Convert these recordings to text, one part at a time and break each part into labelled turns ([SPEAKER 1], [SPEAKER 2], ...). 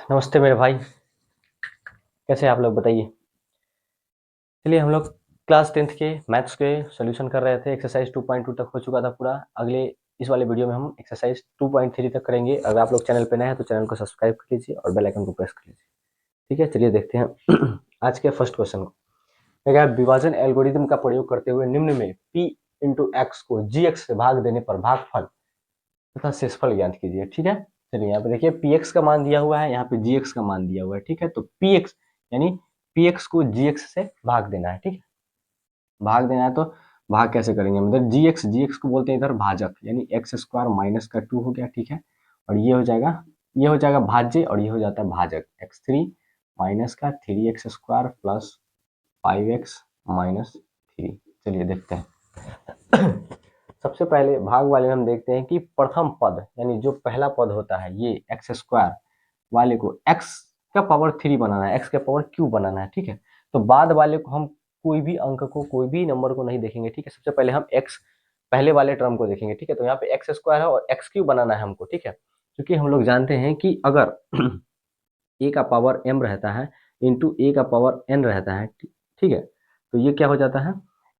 [SPEAKER 1] नमस्ते मेरे भाई, कैसे हैं आप लोग बताइए। चलिए हम लोग क्लास 10th के मैथ्स के सॉल्यूशन कर रहे थे। एक्सरसाइज 2.2 तक हो चुका था पूरा। अगले इस वाले वीडियो में हम एक्सरसाइज 2.3 तक करेंगे। अगर आप लोग चैनल पे नए हैं तो चैनल को सब्सक्राइब कर लीजिए और बेल आइकन को प्रेस कर लीजिए। ठीक है, चलिए देखते हैं आज के फर्स्ट क्वेश्चन को। क्या विभाजन एल्गोरिथम का प्रयोग करते हुए निम्न में p इंटू एक्स को gx से भाग देने पर भागफल तथा शेषफल ज्ञात कीजिए। ठीक है, चलिए यहाँ पे देखिए px का मान दिया हुआ है, यहाँ पे gx का मान दिया हुआ है। ठीक है, तो px यानी px को gx से भाग देना है। ठीक है, भाग देना है तो भाग कैसे करेंगे, मतलब gx को बोलते हैं इधर भाजक, यानी एक्स स्क्वायर माइनस का 2 हो गया। ठीक है, और ये हो जाएगा भाज्य और ये हो जाता है भाजक x3 माइनस का 3x square plus 5x minus 3। चलिए देखते हैं सबसे पहले भाग वाले में हम देखते हैं कि प्रथम पद यानी जो पहला पद होता है ये एक्स स्क्वायर वाले को x का पावर 3 बनाना है, x का पावर क्यूब बनाना है। ठीक है, तो बाद वाले को हम कोई भी अंक को, कोई भी नंबर को नहीं देखेंगे। ठीक है, सबसे पहले हम x पहले वाले टर्म को देखेंगे। ठीक है, तो यहाँ पे एक्स स्क्वायर है और एक्स क्यूब बनाना है हमको। ठीक है, क्योंकि हम लोग जानते हैं कि अगर a का पावर m रहता है इंटू a का पावर n रहता है, ठीक है, तो ये क्या हो जाता है,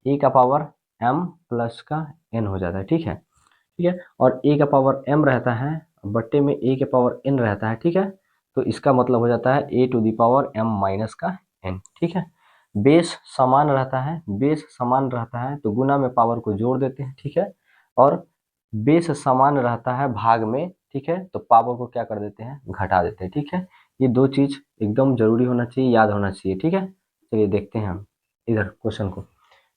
[SPEAKER 1] a का पावर m प्लस का n हो जाता है। ठीक है, ठीक है, और a का पावर m रहता है बट्टे में a के पावर n रहता है। ठीक है, तो इसका मतलब हो जाता है a to the power m minus का n। ठीक है, बेस समान रहता है, बेस समान रहता है तो गुना में पावर को जोड़ देते हैं। ठीक है, और बेस समान रहता है भाग में। ठीक है, तो पावर को क्या कर देते हैं, घटा देते हैं। ठीक है, ये दो चीज एकदम जरूरी होना चाहिए, याद होना चाहिए। ठीक है, चलिए देखते हैं हम इधर क्वेश्चन को।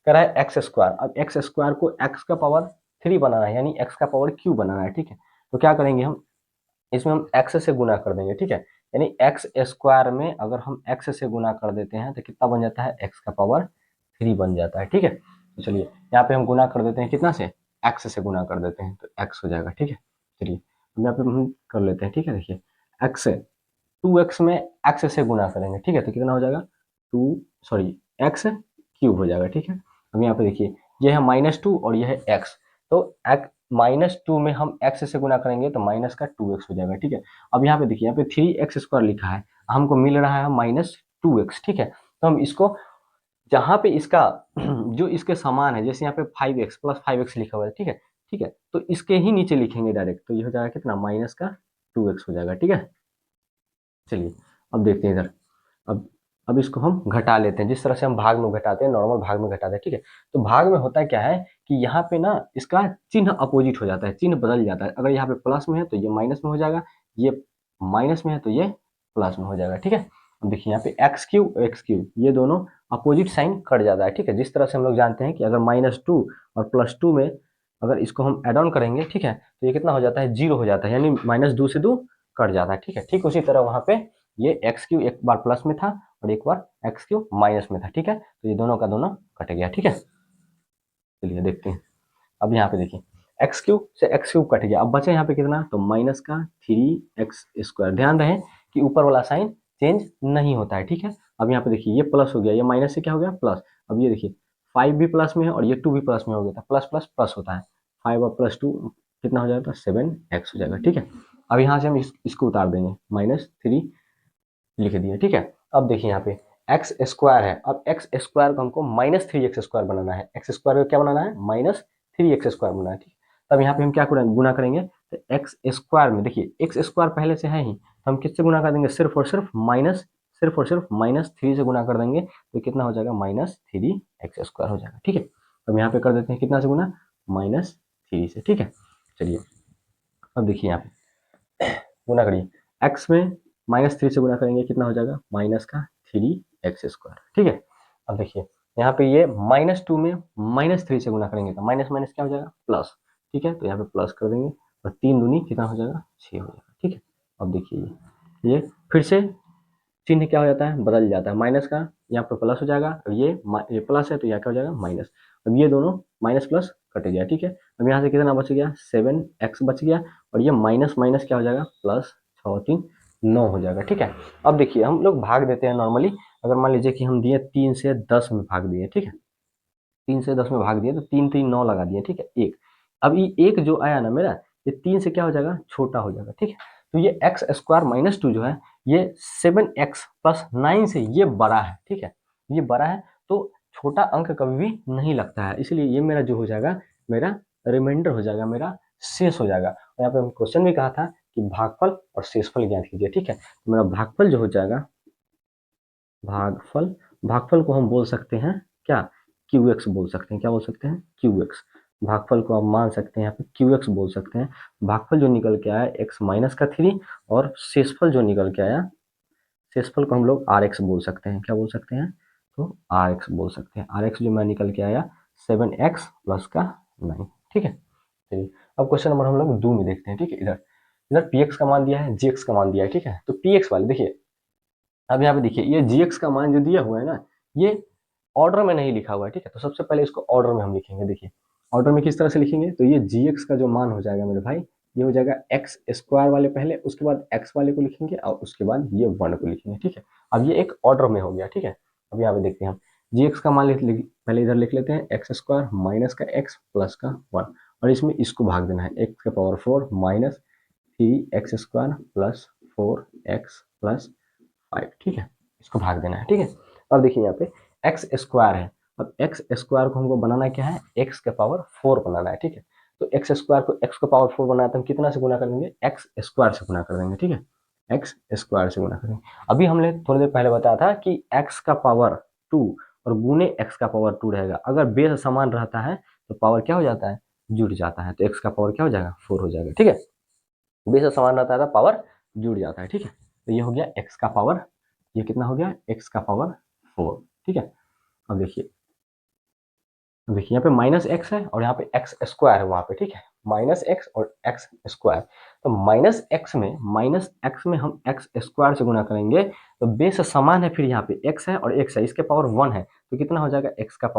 [SPEAKER 1] कह रहा है एक्स स्क्वायर, अब एक्स स्क्वायर को एक्स का पावर 3 बनाना है, यानी एक्स का पावर क्यू बनाना है। ठीक है, तो क्या करेंगे हम, इसमें हम एक्स से गुना कर देंगे। ठीक है, यानी एक्स स्क्वायर में अगर हम एक्स से गुना कर देते हैं तो कितना बन जाता है, एक्स का पावर 3 बन जाता है। ठीक है, तो चलिए यहाँ पे हम गुना कर देते हैं, कितना से, एक्स से गुना कर देते हैं तो एक्स हो जाएगा। ठीक है, चलिए यहाँ पे हम कर लेते हैं। ठीक है, देखिए एक्स 2x में एक्स से गुना करेंगे। ठीक है, तो कितना हो जाएगा, एक्स क्यूब हो जाएगा। ठीक है, अब यहाँ पे देखिए ये है -2 और ये है x, तो -2 में हम x से गुना करेंगे तो माइनस का 2x हो जाएगा। ठीक है, अब यहाँ पे देखिए, यहाँ पे 3x स्क्वायर लिखा है, हमको मिल रहा है -2x। ठीक है, तो हम इसको जहाँ पे इसका जो इसके समान है, जैसे यहाँ पे 5x प्लस 5x लिखा हुआ है। ठीक है, ठीक है, तो इसके ही नीचे लिखेंगे डायरेक्ट, तो ये हो जाएगा कितना, माइनस का 2x हो जाएगा। ठीक है, चलिए अब देखते हैं इधर। अब अब इसको हम घटा लेते हैं, जिस तरह से हम भाग में घटाते हैं, नॉर्मल भाग में घटाते हैं। ठीक है, तो भाग में होता क्या है कि यहाँ पे ना इसका चिन्ह अपोजिट हो जाता है, चिन्ह बदल जाता है। अगर यहाँ पे प्लस में है तो ये माइनस में हो जाएगा, ये माइनस में है तो ये प्लस में हो जाएगा। ठीक है, अब देखिए यहाँ पे एक्स क्यूब ये दोनों अपोजिट साइन कट जाता है। ठीक है, जिस तरह से हम लोग जानते हैं कि अगर -2 और +2 में अगर इसको हम एड ऑन करेंगे, ठीक है, तो ये कितना हो जाता है, 0 हो जाता है, यानी -2 से 2 कट जाता है। ठीक है, ठीक उसी तरह वहाँ पे ये एक्स क्यू एक बार प्लस में था और एक बार एक्स क्यू माइनस में था। ठीक है, तो ये दोनों का दोनों कट गया। ठीक है, चलिए देखते हैं। अब यहाँ पे देखिए एक्स क्यू से एक्स क्यू कट गया, अब बचे यहाँ पे कितना, तो माइनस का 3x²। ध्यान रहे कि ऊपर वाला साइन चेंज नहीं होता है। ठीक है, अब यहाँ पे देखिए ये प्लस हो गया, ये माइनस से क्या हो गया प्लस। अब ये देखिए 5 भी प्लस में है और ये 2 भी प्लस में हो गया था, प्लस प्लस प्लस होता है, 5 और +2 कितना हो जाएगा, 7x हो जाएगा। ठीक है, अब यहाँ से हम इसको उतार देंगे, -3 लिख दिए। ठीक है, अब देखिए यहाँ पे एक्स स्क्वायर है, अब एक्स स्क्वायर को हमको -3x² बनाना है, एक्स स्क्वायर को क्या बनाना है, -3x² बनाना है। ठीक, तब यहाँ पे हम क्या गुना करेंगे, तो एक्स स्क्वायर में देखिए एक्स स्क्वायर पहले से है ही, तो हम किससे गुना कर देंगे, सिर्फ और सिर्फ -3 से गुना कर देंगे, तो कितना हो जाएगा, -3x² हो जाएगा। ठीक है, अब यहाँ पे कर देते हैं कितना से गुना, -3 से। ठीक है, चलिए अब देखिए यहाँ पे गुना करिए, एक्स में -3 से गुना करेंगे, कितना हो जाएगा, माइनस का 3x²। ठीक है, अब देखिए यहाँ पे ये -2 में -3 से गुना करेंगे तो माइनस माइनस क्या हो जाएगा, प्लस। ठीक है, तो यहाँ पे प्लस कर देंगे और 3 दूनी कितना हो जाएगा, 6 हो जाएगा। ठीक है, अब देखिए ये फिर से चिन्ह क्या हो जाता है, बदल जाता है, माइनस का यहाँ पर प्लस हो जाएगा, और ये प्लस है तो यहाँ क्या हो जाएगा, माइनस। अब ये दोनों माइनस प्लस कट गया। ठीक है, अब यहाँ से कितना बच गया, 7x बच गया, और ये माइनस माइनस क्या हो जाएगा, प्लस 6 3 9 हो जाएगा। ठीक है, अब देखिए हम लोग भाग देते हैं नॉर्मली, अगर मान लीजिए कि हम दिए 3 से 10 में भाग दिए। ठीक है, 3 से 10 में भाग दिए तो 3 3 9 लगा दिए। ठीक है, एक, अब ये एक जो आया ना मेरा, ये 3 से क्या हो जाएगा, छोटा हो जाएगा। ठीक है, तो ये x² -2 जो है ये 7x+9 से ये बड़ा है, ठीक है, ये बड़ा है, तो छोटा अंक कभी भी नहीं लगता है, इसलिए ये मेरा जो हो जाएगा, मेरा रिमाइंडर हो जाएगा, मेरा शेष हो जाएगा। और यहाँ पे हम क्वेश्चन भी कहा था कि भागफल और शेषफल ज्ञात कीजिए, ठीक है। तो मेरा भागफल जो हो जाएगा, भागफल को हम बोल सकते हैं क्या, QX बोल सकते हैं, क्या बोल सकते हैं, QX। भागफल को आप मान सकते हैं यहाँ पे QX बोल सकते हैं। भागफल जो निकल के आया x-3 और शेषफल जो निकल के आया, शेषफल को हम लोग RX बोल सकते हैं, क्या बोल सकते हैं, तो RX बोल सकते हैं। RX जो मैं निकल के आया 7x+9, ठीक है। चलिए अब क्वेश्चन नंबर हम लोग 2 में देखते हैं, ठीक है। इधर इधर PX का मान दिया है, GX का मान दिया है, ठीक है। तो PX वाले देखिए, अब यहाँ पे देखिए ये GX का मान जो दिया हुआ है ना, ये ऑर्डर में नहीं लिखा हुआ है, ठीक है। तो सबसे पहले इसको ऑर्डर में हम लिखेंगे। देखिए ऑर्डर में किस तरह से लिखेंगे, तो ये GX का जो मान हो जाएगा मेरे भाई, ये हो जाएगा x² वाले पहले, उसके बाद x वाले को लिखेंगे और उसके बाद ये 1 को लिखेंगे, ठीक है। अब ये एक ऑर्डर में हो गया, ठीक है। अब यहाँ पे देखते हैं हम GX का मान पहले इधर लिख लेते हैं, x² माइनस का x प्लस का 1, और इसमें इसको भाग देना है, x⁴ minus 3x² plus 4x+5, ठीक है, इसको भाग देना है, ठीक है। अब देखिए यहाँ पे x² है, अब x² को हमको बनाना क्या है, x⁴ बनाना है, ठीक है। तो x² को x⁴ बनाना है तो हम कितना से गुना करेंगे, x² से गुना कर देंगे, ठीक है, x² से गुना करेंगे। अभी हमने थोड़ी देर पहले बताया था कि x⁻² और गुने x⁻² रहेगा, अगर बेस समान रहता है तो पावर क्या हो जाता है, जुड़ जाता है, तो x का पावर क्या हो जाएगा, 4 हो जाएगा, ठीक है। बेस समान रहता है तो पावर जुड़ जाता है, ठीक है। तो ये हो गया x का पावर, ये कितना हो गया, x⁴, ठीक है। अब देखिए, यहाँ पे -x है और यहाँ पे x² है वहाँ पे, ठीक है, -x और x²। तो -x में हम x² से गुना करेंगे तो बेस समान है, फिर यहाँ पे x है और x है, इसके पावर 1 है, तो कितना हो जाएगा, x⁻³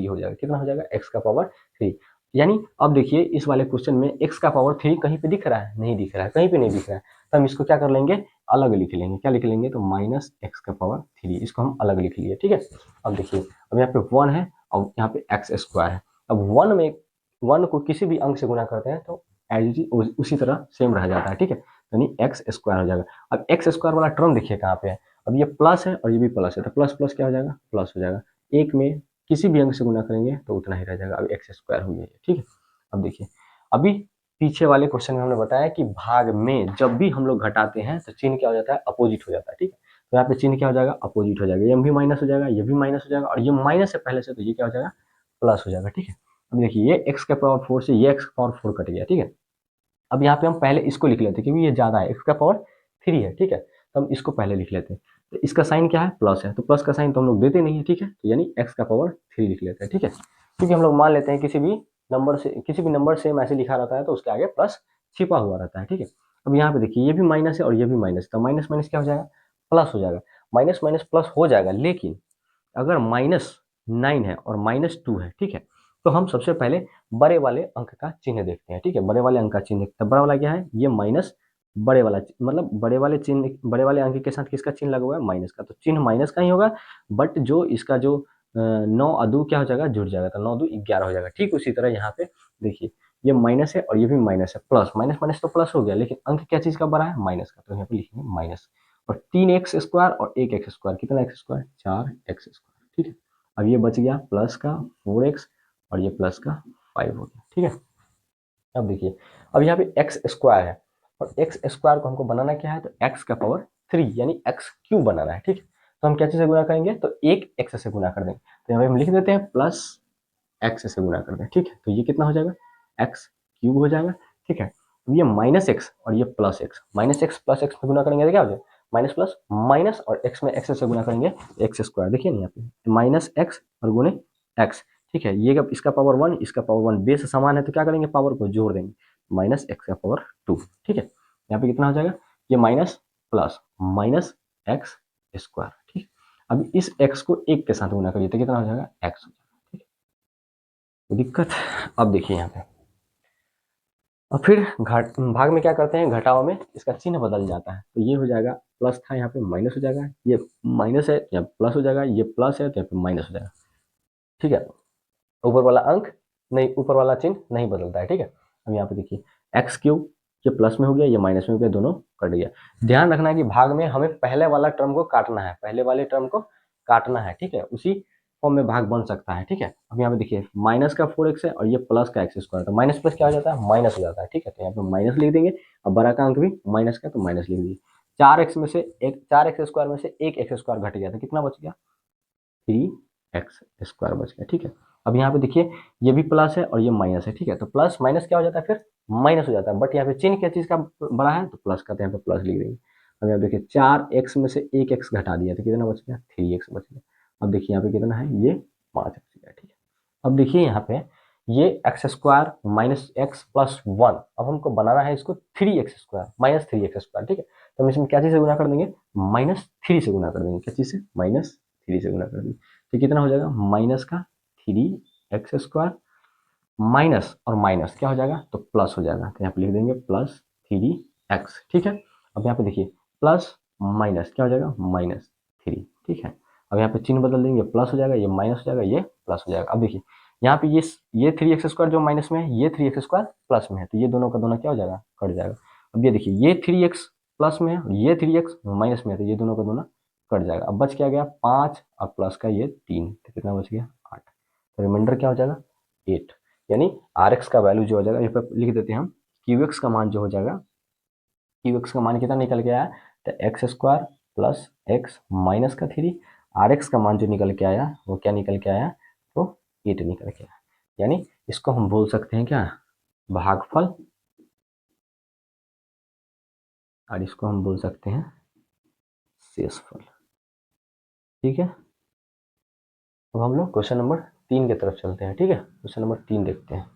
[SPEAKER 1] हो जाएगा, कितना हो जाएगा, x⁻³ यानी अब देखिए इस वाले क्वेश्चन में x⁻³ कहीं पे दिख रहा है, नहीं दिख रहा है, कहीं पे नहीं दिख रहा है, तो हम इसको क्या कर लेंगे, अलग लिख लेंगे, क्या लिख लेंगे, तो -x⁻³ इसको हम अलग लिख लिए, ठीक है। अब देखिए, अब यहाँ पे 1 है और यहाँ पे x² है। अब 1 में 1 को किसी भी अंक से गुना करते हैं तो एज इट इज उसी तरह सेम रह जाता है, ठीक है, यानी x² हो जाएगा। अब x² वाला टर्म देखिए कहाँ पे है, अब ये प्लस है और ये भी प्लस है, तो प्लस प्लस क्या हो जाएगा, प्लस हो जाएगा। एक में किसी भी अंक से गुना करेंगे तो उतना ही रह जाएगा, अब x² हो गया, ठीक है। अब देखिए, अभी पीछे वाले क्वेश्चन में हमने बताया कि भाग में जब भी हम लोग घटाते हैं तो चिन्ह क्या हो जाता है, अपोजिट हो जाता है, ठीक है। तो यहाँ पे चिन्ह क्या हो जाएगा, अपोजिट हो जाएगा, ये भी माइनस हो जाएगा, ये भी माइनस हो जाएगा, और ये माइनस है पहले से, तो ये क्या हो जाएगा, प्लस हो जाएगा, ठीक है। अब देखिए ये x⁻4 से ये x⁻4 कट गया, ठीक है। अब यहाँ पे हम पहले इसको लिख लेते हैं क्योंकि ये ज्यादा है, x⁻3 है, ठीक है, तो हम इसको पहले लिख लेते हैं। तो इसका साइन क्या है, प्लस है, तो प्लस का साइन तो हम लोग देते नहीं है, ठीक है, तो यानी x⁻3 लिख लेते हैं, ठीक है। क्योंकि हम लोग मान लेते हैं किसी भी नंबर सेम ऐसे लिखा रहता है तो उसके आगे प्लस छिपा हुआ रहता है, ठीक है। अब यहाँ पे देखिए ये भी माइनस है और ये भी माइनस, तो माइनस माइनस क्या हो जाएगा, प्लस हो जाएगा, माइनस माइनस प्लस हो जाएगा, लेकिन अगर -9 है और -2 है, ठीक है, तो हम सबसे पहले बड़े वाले अंक का चिन्ह देखते हैं, ठीक है, बड़े वाले अंक का चिन्ह, तो बड़ा वाला क्या है, ये माइनस, बड़े वाला मतलब बड़े वाले चिन्ह, बड़े वाले अंक के साथ किसका चिन्ह लगा हुआ है, माइनस का, तो चिन्ह माइनस का ही होगा, बट जो इसका जो 9 और 2 क्या हो जाएगा, जुड़ जाएगा, तो 9 2 11 हो जाएगा। ठीक उसी तरह यहाँ पे देखिए ये माइनस है और ये भी माइनस है, प्लस माइनस माइनस तो प्लस हो गया, लेकिन अंक क्या चीज का बड़ा है, माइनस का, तो यहाँ पे लिखेंगे माइनस। और 3x² और 1x², कितना x², 4x², ठीक है। अब ये बच गया प्लस का 4x और ये प्लस का 5 हो गया, ठीक है। अब देखिए, अब यहाँ पे x² है और x² को हमको बनाना क्या है, तो x⁻3 यानी x³ बनाना है, ठीक है। तो हम क्या चीज से गुना करेंगे, तो एक x से गुना कर देंगे, तो यहाँ पे हम लिख देते हैं प्लस x से गुना कर दें, ठीक है, तो ये कितना हो जाएगा, x³ हो जाएगा, ठीक है। अब ये -x और ये +x, -x प्लस x में गुना करेंगे तो क्या हो जाएगा, माइनस प्लस माइनस, और x में x से गुना करेंगे x², देखिए ना यहाँ पे -x और गुने x, ठीक है। ये इसका पावर 1, इसका पावर 1, बेस समान है तो क्या करेंगे, पावर को जोड़ देंगे, -x⁻2, ठीक है। यहाँ पे कितना हो जाएगा, ये माइनस प्लस -x², ठीक है। अब इस x को 1 के साथ गुना करिए तो कितना हो जाएगा, x, दिक्कत। अब देखिए यहाँ पे, और फिर भाग में क्या करते हैं, घटाव में इसका चिन्ह बदल जाता है, तो ये हो जाएगा, प्लस था यहाँ पे माइनस हो जाएगा, ये माइनस है यहाँ प्लस हो जाएगा, ये प्लस है तो यहाँ पे माइनस हो जाएगा, ठीक है। ऊपर वाला अंक नहीं, ऊपर वाला चिन्ह नहीं बदलता है, ठीक है। अब यहाँ पे देखिए x³ ये प्लस में हो गया, ये माइनस में हो गया, दोनों कट गया। ध्यान रखना है कि भाग में हमें पहले वाला टर्म को काटना है, पहले वाले टर्म को काटना है, ठीक है, उसी फॉर्म में भाग बन सकता है, ठीक है। अब यहाँ पे देखिए माइनस का 4x है और ये प्लस का एक्स स्क्वायर, तो माइनस प्लस क्या हो जाता है, माइनस हो जाता है, ठीक है। तो यहाँ पे माइनस लिख देंगे, अब बड़ा का अंक भी माइनस का, तो माइनस लिख दीजिए। 4x में से एक, 4x स्क्वायर में से एक एक्स स्क्वायर घट गया, तो कितना बच गया, 3x स्क्वायर बच गया, ठीक है। अब यहाँ पे देखिए ये भी प्लस है और ये माइनस है, ठीक है, तो प्लस माइनस क्या हो जाता है, फिर माइनस हो जाता है, बट यहाँ पे चिन्ह क्या चीज का बड़ा है, तो प्लस का, तो यहाँ पे प्लस लिख देंगे। अब यहाँ देखिए 4x में से एक एक्स घटा दिया, तो कितना बच गया, 3x बच गया। अब देखिए यहाँ पे कितना है, ये 5 बच गया, ठीक है। अब देखिए यहाँ पे ये x square minus x plus 1, अब हमको बनाना है इसको 3x square minus 3x square, ठीक है। तो हम इसमें क्या चीज से गुना कर देंगे, -3 से गुना कर देंगे, क्या चीज से, -3 से गुना कर देंगे, तो कितना हो जाएगा, माइनस का 3x स्क्वायर माइनस और माइनस क्या हो जाएगा, तो प्लस हो जाएगा, तो यहाँ पे लिख देंगे +3x, ठीक है। अब यहाँ पे देखिए प्लस माइनस क्या हो जाएगा, -3, ठीक है। अब यहाँ पे चिन्ह बदल देंगे, प्लस हो जाएगा, ये माइनस हो जाएगा, ये प्लस हो जाएगा। अब देखिए यहाँ पे ये 3x स्क्वायर जो माइनस में है, ये 3x स्क्वायर प्लस में है, तो ये दोनों का दोनों क्या हो जाएगा, कट जाएगा। अब ये देखिए ये 3x प्लस में है और ये 3x माइनस में है, तो ये दोनों का दोनों कट जाएगा। अब बच क्या गया, 5 और प्लस का ये 3, तो कितना बच गया, 8, तो रिमाइंडर क्या हो जाएगा, 8। यानी आर एक्स का वैल्यू जो हो जाएगा, यहाँ पे लिख देते हैं हम, क्यू एक्स का मान जो हो जाएगा, क्यू एक्स का मान कितना निकल के आया, तो x square plus x minus का 3, आर एक्स का मान जो निकल के आया वो क्या निकल के आया, तो 8 निकल के आया। यानी इसको हम बोल सकते हैं क्या, भागफल, और इसको हम बोल सकते हैं शेषफल, ठीक है। अब हम लोग क्वेश्चन नंबर 3 की तरफ चलते हैं, ठीक है। क्वेश्चन नंबर 3 देखते हैं।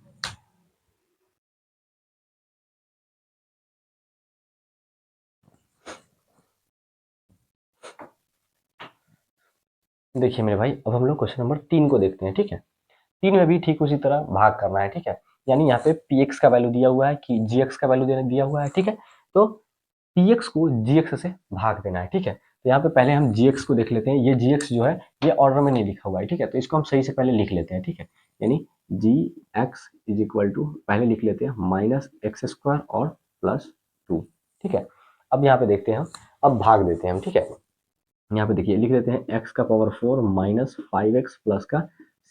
[SPEAKER 1] देखिए मेरे भाई, अब हम लोग क्वेश्चन नंबर 3 को देखते हैं, ठीक है। 3 में भी ठीक उसी तरह भाग करना है, ठीक है। यानी यहाँ पे पी एक्स का वैल्यू दिया हुआ है कि जी एक्स का वैल्यू दिया हुआ है, ठीक है। तो पी एक्स को जी एक्स से भाग देना है, ठीक है। तो यहाँ पे पहले हम जी एक्स को देख लेते हैं, ये जी एक्स जो है ये ऑर्डर में नहीं लिखा हुआ है, ठीक है, तो इसको हम सही से पहले लिख लेते हैं, ठीक है। यानी जी एक्स इज इक्वल टू, पहले लिख लेते हैं -x² और +2, ठीक है। अब यहाँ पे देखते हैं हम, अब भाग देते हैं हम, ठीक है। यहाँ पे देखिए लिख देते हैं x का पावर 4 -5x प्लस का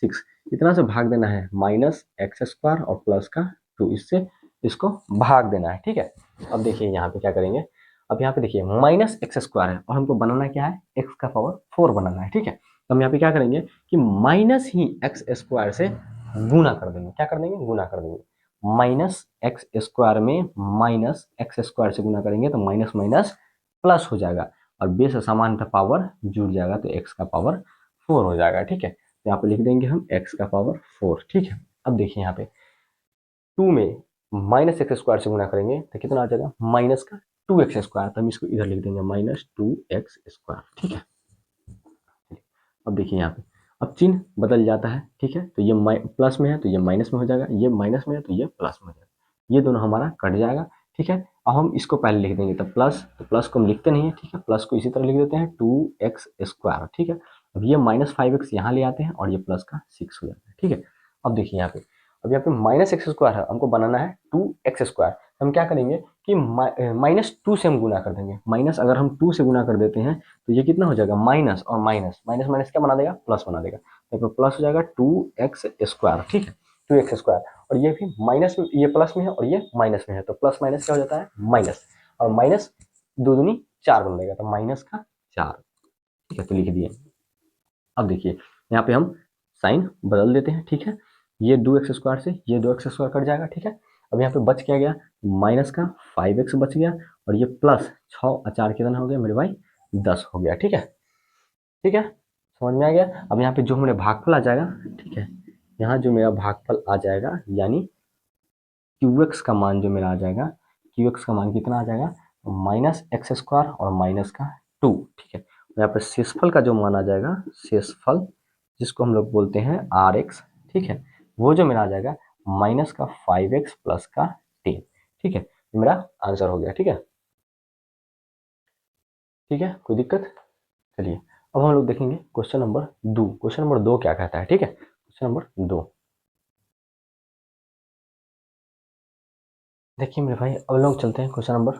[SPEAKER 1] 6, इतना से भाग देना है, -x² और प्लस का 2, इससे इसको भाग देना है, ठीक है। अब देखिए यहाँ पे क्या करेंगे, अब यहाँ पे देखिए -x² है और हमको बनाना क्या है, x का पावर 4 बनाना है, ठीक है। तो हम यहाँ पे क्या करेंगे कि माइनस ही x² से गुना कर देंगे, क्या कर देंगे, गुना कर देंगे। -x² में -x² से गुना करेंगे तो माइनस माइनस प्लस हो जाएगा, और बेस समानता पावर जुड़ जाएगा, तो x का पावर 4 हो जाएगा, ठीक है। तो यहाँ पे लिख देंगे हम x का पावर 4, ठीक है। अब देखिए यहाँ पे 2 में -x² से गुना करेंगे तो कितना आ जाएगा, माइनस का 2x², तो हम इसको इधर लिख देंगे -2x², ठीक है। अब देखिए यहाँ पे, अब चिन्ह बदल जाता है, ठीक है, तो ये प्लस में है तो ये माइनस में हो जाएगा, ये माइनस में है तो ये प्लस में हो जाएगा, ये दोनों हमारा कट जाएगा, ठीक है। अब हम इसको पहले लिख देंगे, तो प्लस को हम लिखते नहीं है, ठीक है, प्लस को इसी तरह लिख देते हैं 2x², ठीक है। अब ये -5x यहाँ ले आते हैं और ये प्लस का 6 हो जाता है, ठीक है। अब देखिए यहाँ पे, अब यहाँ पे -x² है, हमको बनाना है 2x², हम क्या करेंगे कि -2 से हम गुना कर देंगे, माइनस अगर हम 2 से गुना कर देते हैं तो ये कितना हो जाएगा, माइनस और माइनस माइनस माइनस क्या बना देगा, प्लस बना देगा, तो प्लस हो जाएगा 2x², ठीक है, 2x²। और ये भी माइनस में, ये प्लस में है और ये माइनस में है, तो प्लस माइनस क्या हो जाता है, माइनस, और माइनस 2 दूनी 4 बन जाएगा, तो -4, ठीक है, तो लिख दिए। अब देखिए यहाँ पे हम साइन बदल देते हैं, ठीक है, ये 2x² से ये 2x² कट जाएगा, ठीक है। अब यहाँ पे बच क्या गया, माइनस का 5x बच गया, और ये प्लस 6 और 4 कितना हो गया मेरे भाई, 10 हो गया, ठीक है, ठीक है, समझ में आ गया। अब यहाँ पे जो हमारे भागफल आ जाएगा, ठीक है, यहाँ जो मेरा भागफल आ जाएगा, यानी क्यू एक्स का मान जो मेरा आ जाएगा, क्यू एक्स का मान कितना आ जाएगा, -x² और माइनस का 2, ठीक है। यहाँ पे शेषफल का जो मान आ जाएगा, शेषफल जिसको हम लोग बोलते हैं आर एक्स, ठीक है, वो जो मेरा आ जाएगा माइनस का 5x प्लस का 10, ठीक है, ये मेरा आंसर हो गया, ठीक है, ठीक है, कोई दिक्कत। चलिए अब हम लोग देखेंगे क्वेश्चन नंबर 2 क्या कहता है, ठीक है, क्वेश्चन नंबर 2। देखिए मेरे भाई, अब लोग चलते हैं क्वेश्चन नंबर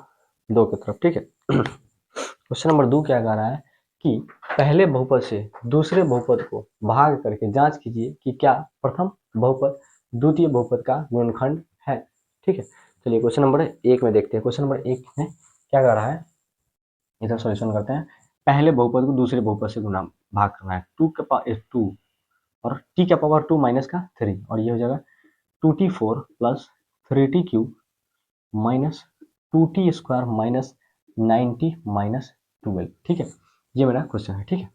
[SPEAKER 1] 2 की तरफ, ठीक है। क्वेश्चन नंबर 2 क्या कह रहा है कि पहले बहुपद से दूसरे बहुपद को भाग करके जांच कीजिए कि क्या प्रथम बहुपद द्वितीय बहुपद का गुणनखंड है, ठीक है। चलिए क्वेश्चन नंबर 1 में देखते हैं। क्वेश्चन नंबर 1 में क्या कह रहा है, इधर सॉल्यूशन करते हैं। पहले बहुपद को दूसरे बहुपद से गुना भाग करना है, 2 और t का पावर 2 माइनस का 3, और ये हो जाएगा 2t4 plus 3t³ minus 2t² minus 90 minus 12, ठीक है। ये मेरा क्वेश्चन है, ठीक है।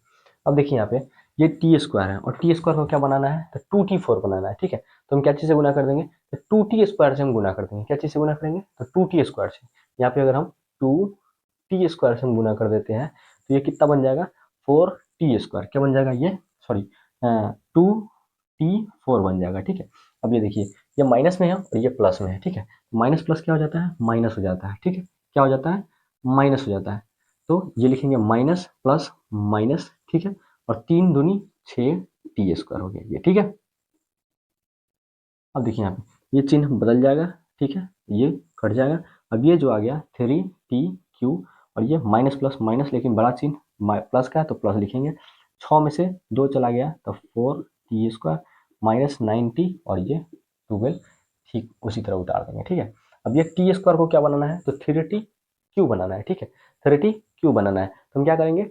[SPEAKER 1] अब देखिए यहाँ पे ये t² है और t² को क्या बनाना है, तो 2t4 बनाना है, ठीक है। तो हम क्या चीज़ से गुना कर देंगे, तो 2t² से हम गुना कर देंगे। क्या चीज़ से गुना करेंगे, तो 2t² से। यहाँ पे अगर हम 2t² से हम गुना कर देते हैं तो ये कितना बन जाएगा, 4t²। क्या बन जाएगा ये, सॉरी 2t4 बन जाएगा, ठीक है। अब ये देखिए, ये माइनस में है और ये प्लस में है, ठीक है। माइनस प्लस क्या हो जाता है, माइनस हो जाता है, ठीक है। क्या हो जाता है, माइनस हो जाता है। तो ये लिखेंगे माइनस प्लस माइनस, ठीक है। और 3 दूनी 6t² हो गया ये, ठीक है। अब देखिए यहाँ पे ये चिन्ह बदल जाएगा, ठीक है, ये कट जाएगा। अब ये जो आ गया 3t³ और ये माइनस प्लस माइनस, लेकिन बड़ा चिन्ह प्लस का है तो प्लस लिखेंगे। 6 में से 2 चला गया तो 4t² माइनस 90 और ये 12, ठीक उसी तरह उतार देंगे, ठीक है। अब ये t² को क्या बनाना है, तो 3t³ बनाना है, ठीक है। 3t³ बनाना है तो हम क्या करेंगे,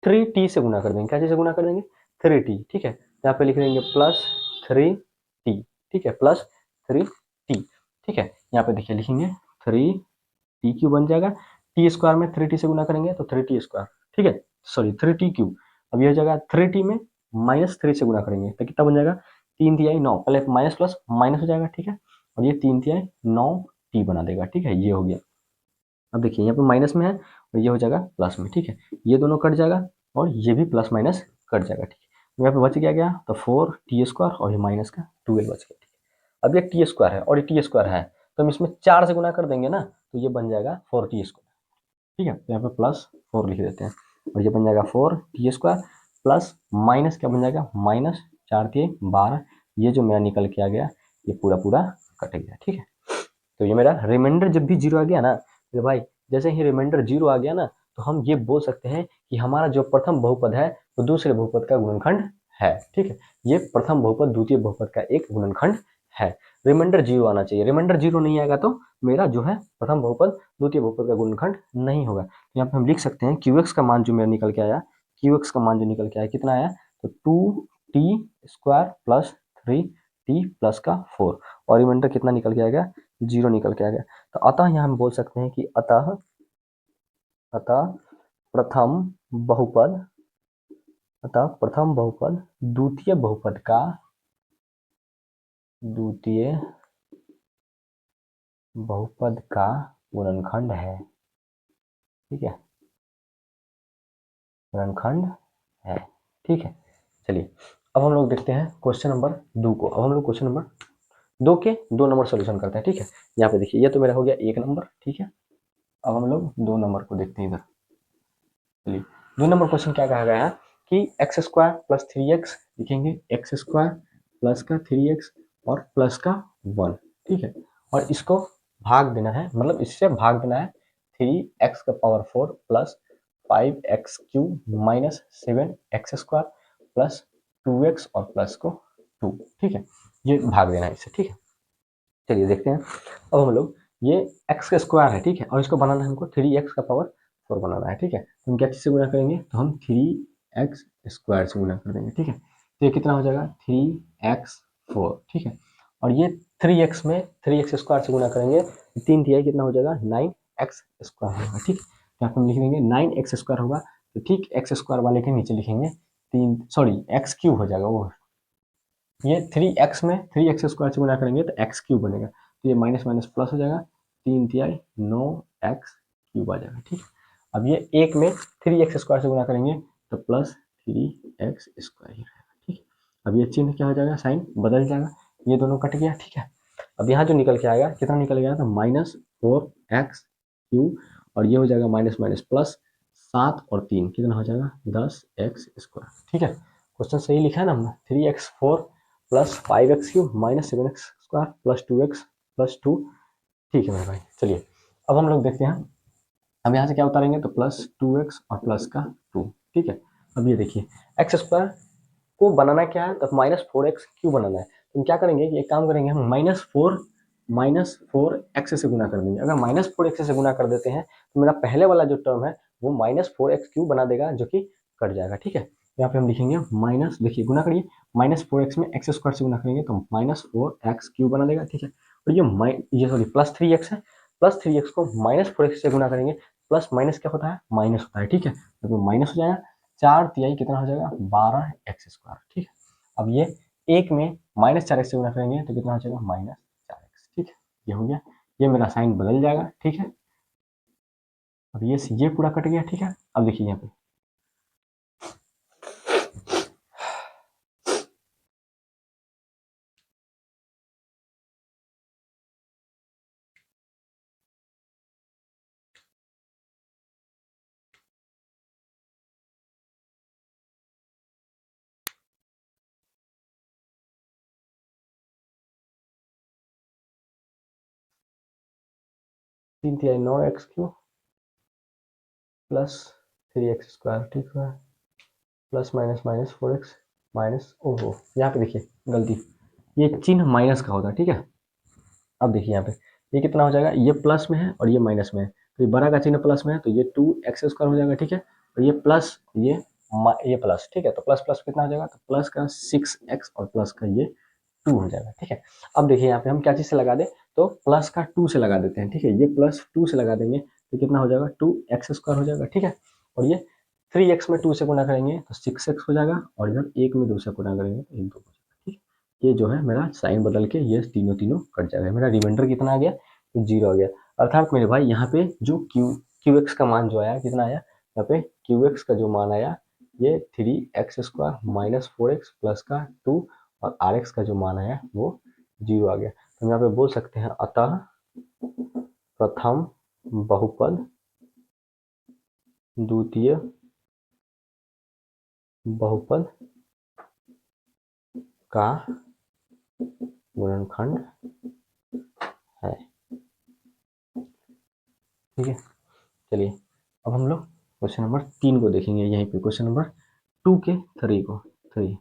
[SPEAKER 1] 3t से गुना कर देंगे। क्या चीज़ से गुना कर देंगे, 3t, ठीक है। यहाँ पे लिख देंगे प्लस 3t, ठीक है, प्लस 3t, ठीक है। यहाँ पे देखिए लिखेंगे 3t³ बन जाएगा। t² में 3t से गुना करेंगे तो 3t², ठीक है, सॉरी 3t³। अब ये हो जाएगा 3t में माइनस 3 से गुना करेंगे तो कितना बन जाएगा, 3 तिहाई 9, पहले माइनस प्लस माइनस हो जाएगा, ठीक है। और ये 3 तिहाई 9t बना देगा, ठीक है, ये हो गया। अब देखिए यहाँ पे माइनस में है और ये हो जाएगा प्लस में, ठीक है। ये दोनों कट जाएगा और ये भी प्लस माइनस कट जाएगा, ठीक है। यहाँ पे बच गया तो 4t² और ये माइनस का 12 बच गया, ठीक है। अब ये t² है और ये t² है तो हम इसमें 4 से गुना कर देंगे ना, तो ये बन जाएगा 4t², ठीक है। तो यहाँ पे प्लस 4 लिख देते हैं और ये बन जाएगा 4t² प्लस माइनस क्या बन जाएगा, माइनस 4 तिहाई 12। ये जो मेरा निकल के आ गया ये पूरा पूरा कट गया, ठीक है। तो ये मेरा रिमाइंडर जब भी जीरो आ गया ना, तो भाई जैसे ही रिमाइंडर जीरो आ गया ना, तो हम ये बोल सकते हैं कि हमारा जो प्रथम बहुपद है वो दूसरे बहुपद का गुणनखंड है, ठीक है। ये प्रथम बहुपद द्वितीय बहुपद का एक गुणनखंड है। रिमाइंडर जीरो आना चाहिए, रिमाइंडर जीरो नहीं आएगा तो मेरा जो है प्रथम बहुपद द्वितीय बहुपद का गुणनखंड नहीं होगा। तो यहाँ पे हम लिख सकते हैं QX का मान जो मेरा निकल के आया, QX का मान जो निकल के आया कितना आया, तो 2t² प्लस 3t प्लस का 4, और रिमाइंडर कितना निकल के आएगा, जीरो निकल के आ गया। तो अतः यहाँ हम बोल सकते हैं कि अतः अतः प्रथम बहुपद अतः प्रथम बहुपद द्वितीय बहुपद का गुणनखंड है, ठीक है, गुणनखंड है, ठीक है। चलिए अब हम लोग देखते हैं क्वेश्चन नंबर 2 को। अब हम लोग क्वेश्चन नंबर 2 के 2 नंबर सॉल्यूशन करते हैं, ठीक है। यहाँ पे देखिए ये तो मेरा हो गया 1 नंबर, ठीक है। अब हम लोग 2 नंबर को देखते हैं इधर। चलिए 2 नंबर क्वेश्चन क्या कहा गया है कि x² प्लस 3x लिखेंगे, x² प्लस का 3x और प्लस का 1, ठीक है। और इसको भाग देना है, मतलब इससे भाग देना है 3x का power 4 plus 5x³ minus 7x² plus 2x और प्लस को 2, ठीक है। ये भाग देना है इससे, ठीक है। चलिए देखते हैं। अब हम लोग ये x का स्क्वायर है, ठीक है, और इसको बनाना है हमको 3x का पावर 4 बनाना है, ठीक है। तो हम क्या चीज़ से गुना करेंगे, तो हम 3x² से गुना कर देंगे, ठीक है। तो ये कितना हो जाएगा 3x4, ठीक है। और ये 3x में 3x² से गुना करेंगे, 3 तिहाई कितना हो जाएगा 9x² होगा, ठीक है। तो यहाँ पे हम लिख देंगे 9x² होगा, तो ठीक x² वाले के नीचे लिखेंगे 3, सॉरी x³ हो जाएगा वो। ये 3x में 3x² से गुना करेंगे तो x³ बनेगा, तो ये माइनस माइनस प्लस हो जाएगा, 3 तिहाई 9x³ आ जाएगा, ठीक है। अब ये 1 में 3x² से गुना करेंगे तो प्लस 3x² ही रहेगा, ठीक है। अब ये चिन्ह क्या हो जाएगा, साइन बदल जाएगा, ये दोनों कट गया, ठीक है। अब यहाँ जो निकल के आएगा कितना निकल गया, तो -4x³ और ये हो जाएगा माइनस माइनस प्लस 7 और 3 कितना हो जाएगा 10x², ठीक है। क्वेश्चन सही लिखा है ना हमने, 3x4 plus 5x³ minus 7x² plus 2x plus 2 ठीक है मेरे भाई, चलिए अब हम लोग देखते हैं, अब यहाँ से क्या उतारेंगे तो प्लस 2x और प्लस का 2। ठीक है, अब ये देखिए एक्स स्क्वायर को बनाना क्या है, तो माइनस 4x क्यों बनाना है, तो हम क्या करेंगे कि एक काम करेंगे, हम माइनस फोर एक्स से गुना कर देंगे। अगर माइनस 4x से गुना कर देते हैं तो मेरा पहले वाला जो टर्म है वो माइनस 4x क्यूब बना देगा, जो कि कट जाएगा। ठीक है, यहाँ पे हम लिखेंगे माइनस, देखिए गुना करिए, माइनस 4x में एक्स स्क्वायर से गुना करेंगे तो माइनस 4x क्यूब बना देगा। ठीक है, और ये सॉरी प्लस 3x है, प्लस 3x को माइनस 4x से गुना करेंगे, प्लस माइनस क्या होता है, माइनस होता है। ठीक है, तो माइनस हो जाएगा, 4 तिहाई कितना हो जाएगा, 12x स्क्वायर। ठीक है, अब ये एक में माइनस 4x से गुना करेंगे तो कितना हो जाएगा, माइनस 4x। ठीक है, ये हो गया, ये मेरा साइन बदल जाएगा। ठीक है, अब ये पूरा कट गया। ठीक है, अब देखिए यहाँ पे 3 तिहाई 9x cube plus 3x square. ठीक है, plus minus minus 4x minus, ओहो यहाँ पे देखिए गलती, ये चिन्ह माइनस का होता है। ठीक है, अब देखिए यहाँ पे ये कितना हो जाएगा, ये प्लस में है और ये माइनस में है, तो ये बड़ा का चिन्ह प्लस में है तो ये 2x स्क्वायर हो जाएगा। ठीक है, और ये प्लस, ये प्लस। ठीक है, तो प्लस प्लस कितना हो जाएगा, तो प्लस का 6x और प्लस का ये 2 हो जाएगा। ठीक है, अब देखिए यहाँ पे हम क्या चीज़ से लगा दें, तो प्लस का 2 से लगा देते हैं। ठीक है, ये प्लस 2 से लगा देंगे तो कितना हो जाएगा, 2x स्क्वायर हो जाएगा। ठीक है, और ये 3x में 2 से गुना करेंगे तो 6x हो जाएगा, और इधर 1 में 2 से गुना करेंगे तो 1 2 हो जाएगा। ठीक है, ये जो है मेरा साइन बदल के ये तीनों तीनों कट जाएगा, मेरा रिमाइंडर कितना आ गया, तो 0 आ गया। अर्थात मेरे भाई यहाँ पे जो क्यू एक्स का मान जो आया कितना आया, यहाँ पे क्यू एक्स का जो मान आया ये 3x square minus 4x plus का 2, और आर एक्स का जो मान आया वो 0 आ गया। तो हम यहाँ पे बोल सकते हैं अतः प्रथम बहुपद द्वितीय बहुपद का गुणनखंड है। ठीक है, चलिए अब हम लोग क्वेश्चन नंबर 3 को देखेंगे, यहीं पे क्वेश्चन नंबर 2 के 3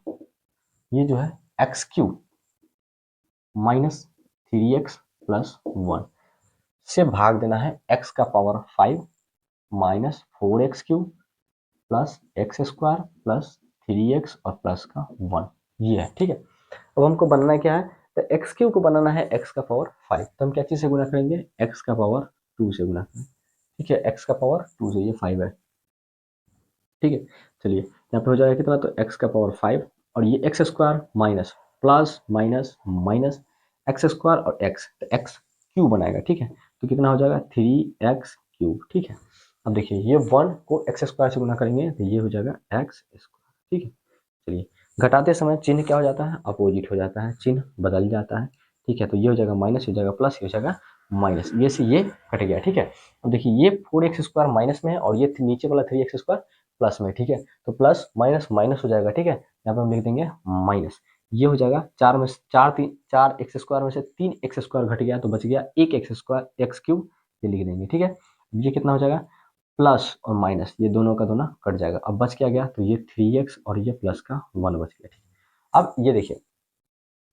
[SPEAKER 1] ये जो है x cube minus 3x plus 1 से भाग देना है x का power 5 minus 4x cube plus x square plus 3x और प्लस का 1, ये है। ठीक है, अब हमको बनाना क्या है, तो एक्स क्यूब को बनाना है x का पावर 5, तो हम क्या चीज़ से गुना करेंगे, x का पावर 2 से गुना करेंगे। ठीक है, x का पावर 2 से, ये 5 है। ठीक है, चलिए यहाँ पे हो जाएगा कितना, तो x का पावर 5 और ये x square minus plus minus minus x square और x, तो x क्यूब बनाएगा। ठीक है, तो कितना हो जाएगा 3x क्यूब। ठीक है, अब देखिए ये 1 को एक्स स्क्वायर से गुना करेंगे तो ये हो जाएगा एक्स स्क्वायर। ठीक है, चलिए घटाते समय चिन्ह क्या हो जाता है, अपोजिट हो जाता है, चिन्ह बदल जाता है। ठीक है, तो ये हो जाएगा माइनस, हो जाएगा प्लस, ये हो जाएगा माइनस, ये से ये कट गया। ठीक है, अब देखिए ये 4x स्क्वायर माइनस में है और ये नीचे वाला 3x स्क्वायर प्लस में। ठीक है, तो प्लस माइनस माइनस हो जाएगा। ठीक है, यहाँ पे हम लिख देंगे माइनस, ये हो जाएगा 4 में 4x स्क्वायर में से 3x स्क्वायर घट गया तो बच गया 1x स्क्वायर एक्स क्यूब, ये लिख देंगे। ठीक है, ये कितना हो जाएगा, प्लस और माइनस ये दोनों का दोनों कट जाएगा, अब बच क्या गया, तो ये 3x और ये प्लस का 1 बच गया। ठीक है, अब ये देखिए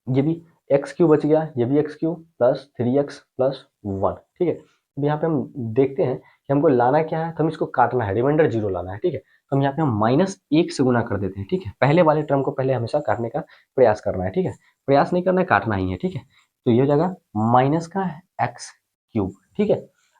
[SPEAKER 1] ये भी एक्स क्यू बच गया, ये भी x Q plus 3x plus 1। ठीक है, अब यहाँ पे हम देखते हैं कि हमको लाना क्या है, तो हम इसको काटना है, रिमाइंडर 0 लाना है। ठीक है, तो हम यहाँ पे हम -1 से गुना कर देते हैं। ठीक है, पहले वाले टर्म को पहले हमेशा काटने का प्रयास करना है। ठीक है, प्रयास नहीं करना है, काटना ही है। ठीक है, तो ये हो जाएगा माइनस का एक्स क्यूब। ठीक है,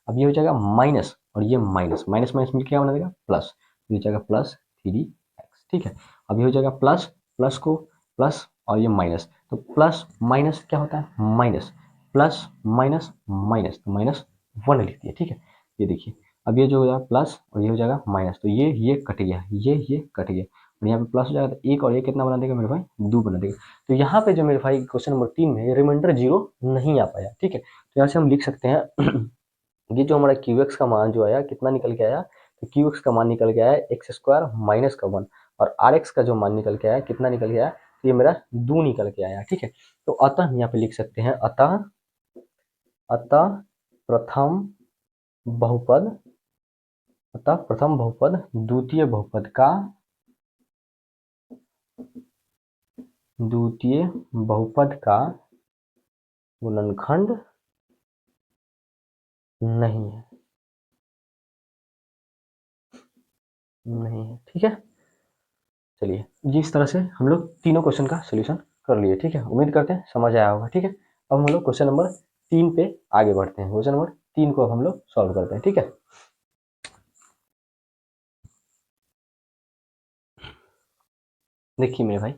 [SPEAKER 1] अब ये हो जाएगा माइनस और ये माइनस माइनस माइनस मिलकर क्या बना देगा, प्लस, ये हो जाएगा प्लस 3x। ठीक है, अब ये हो जाएगा प्लस, प्लस को प्लस और ये माइनस, तो प्लस माइनस क्या होता है, माइनस, प्लस माइनस माइनस, तो -1 लिख दिया। ठीक है, ये देखिए अब ये जो हो जाएगा प्लस और ये हो जाएगा माइनस, तो ये कट गया, ये कट गया, और यहाँ पे प्लस हो जाएगा तो एक और एक कितना बना देगा मेरे भाई, 2 बना देगा। तो यहाँ पे जो मेरे भाई क्वेश्चन नंबर 3 में रिमाइंडर 0 नहीं आ पाया। ठीक है, तो यहाँ से हम लिख सकते हैं ये जो हमारा क्यू एक्स का मान जो आया कितना निकल के आया, तो क्यू एक्स का मान निकल के आया एक्स स्क्वायर माइनस का 1, और आर एक्स का जो मान निकल के आया कितना निकल के आया, तो ये मेरा 2 निकल के आया। ठीक है, तो अतः हम यहाँ पे लिख सकते हैं अतः अतः प्रथम बहुपद अतः प्रथम बहुपद द्वितीय बहुपद का गुणनखंड नहीं है, ठीक है। चलिए जिस तरह से हम लोग तीनों क्वेश्चन का सोल्यूशन कर लिए, ठीक है। उम्मीद करते हैं समझ आया होगा, ठीक है। अब हम लोग क्वेश्चन नंबर 3 पे आगे बढ़ते हैं। क्वेश्चन नंबर 3 को अब हम लोग सॉल्व करते हैं, ठीक है। देखिए मेरे भाई,